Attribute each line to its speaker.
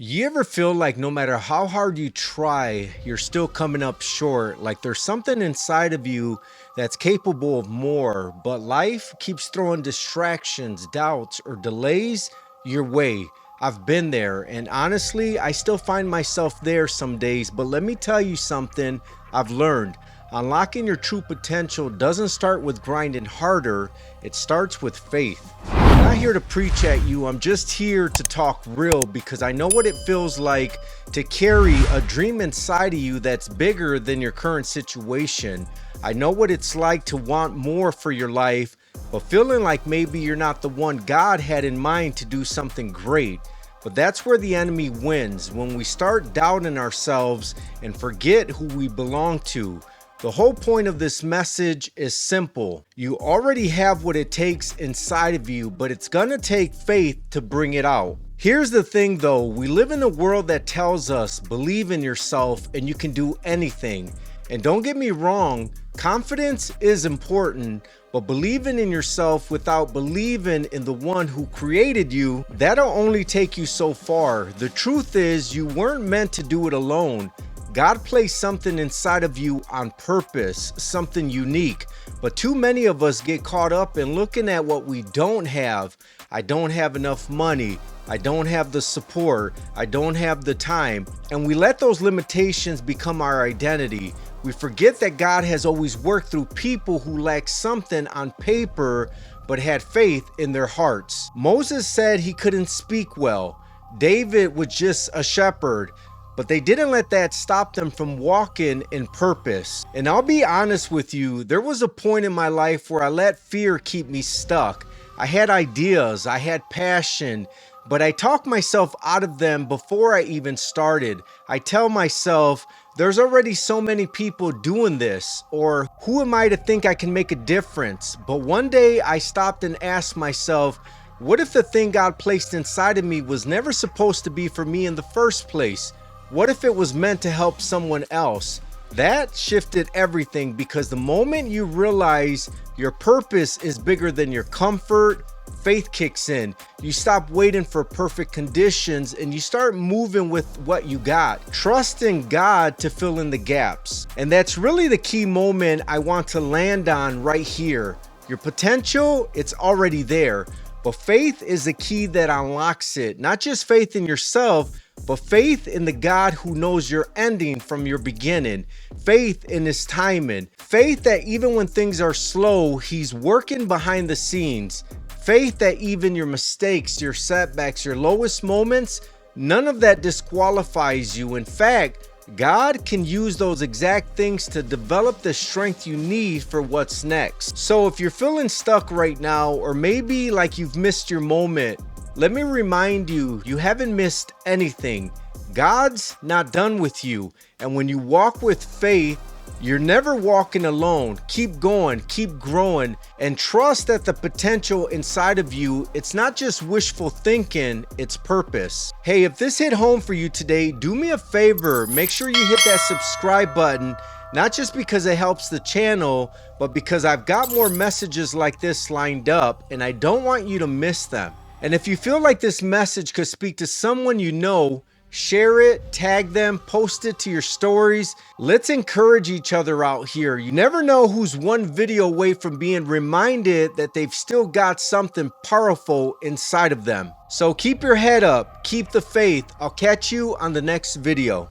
Speaker 1: You ever feel like no matter how hard you try, you're still coming up short? Like there's something inside of you that's capable of more, but life keeps throwing distractions, doubts, or delays your way. I've been there, and honestly, I still find myself there some days, but let me tell you something I've learned. Unlocking your true potential doesn't start with grinding harder, it starts with faith. I'm not here to preach at you, I'm just here to talk real because I know what it feels like to carry a dream inside of you that's bigger than your current situation. I know what it's like to want more for your life, but feeling like maybe you're not the one God had in mind to do something great. But that's where the enemy wins, when we start doubting ourselves and forget who we belong to. The whole point of this message is simple. You already have what it takes inside of you, but it's gonna take faith to bring it out. Here's the thing though, we live in a world that tells us believe in yourself and you can do anything. And don't get me wrong, confidence is important, but believing in yourself without believing in the one who created you, that'll only take you so far. The truth is, you weren't meant to do it alone. God placed something inside of you on purpose, something unique. But too many of us get caught up in looking at what we don't have. I don't have enough money. I don't have the support. I don't have the time. And we let those limitations become our identity. We forget that God has always worked through people who lacked something on paper but had faith in their hearts. Moses said he couldn't speak well. David was just a shepherd. But they didn't let that stop them from walking in purpose. And I'll be honest with you, there was a point in my life where I let fear keep me stuck. I had ideas, I had passion, but I talked myself out of them before I even started. I tell myself, there's already so many people doing this, or who am I to think I can make a difference? But one day I stopped and asked myself, what if the thing God placed inside of me was never supposed to be for me in the first place? What if it was meant to help someone else? That shifted everything, because the moment you realize your purpose is bigger than your comfort, faith kicks in. You stop waiting for perfect conditions and you start moving with what you got. Trusting God to fill in the gaps. And that's really the key moment I want to land on right here. Your potential, it's already there. But faith is the key that unlocks it. Not just faith in yourself, but faith in the God who knows your ending from your beginning. Faith in his timing. Faith that even when things are slow, he's working behind the scenes. Faith that even your mistakes, your setbacks, your lowest moments, none of that disqualifies you. In fact, God can use those exact things to develop the strength you need for what's next. So if you're feeling stuck right now, or maybe like you've missed your moment, let me remind you, you haven't missed anything. God's not done with you. And when you walk with faith, you're never walking alone. Keep going, keep growing, and trust that the potential inside of you, it's not just wishful thinking, it's purpose. Hey, if this hit home for you today, do me a favor, make sure you hit that subscribe button, not just because it helps the channel, but because I've got more messages like this lined up, and I don't want you to miss them. And if you feel like this message could speak to someone you know, share it, tag them, post it to your stories. Let's encourage each other out here. You never know who's one video away from being reminded that they've still got something powerful inside of them. So keep your head up, keep the faith. I'll catch you on the next video.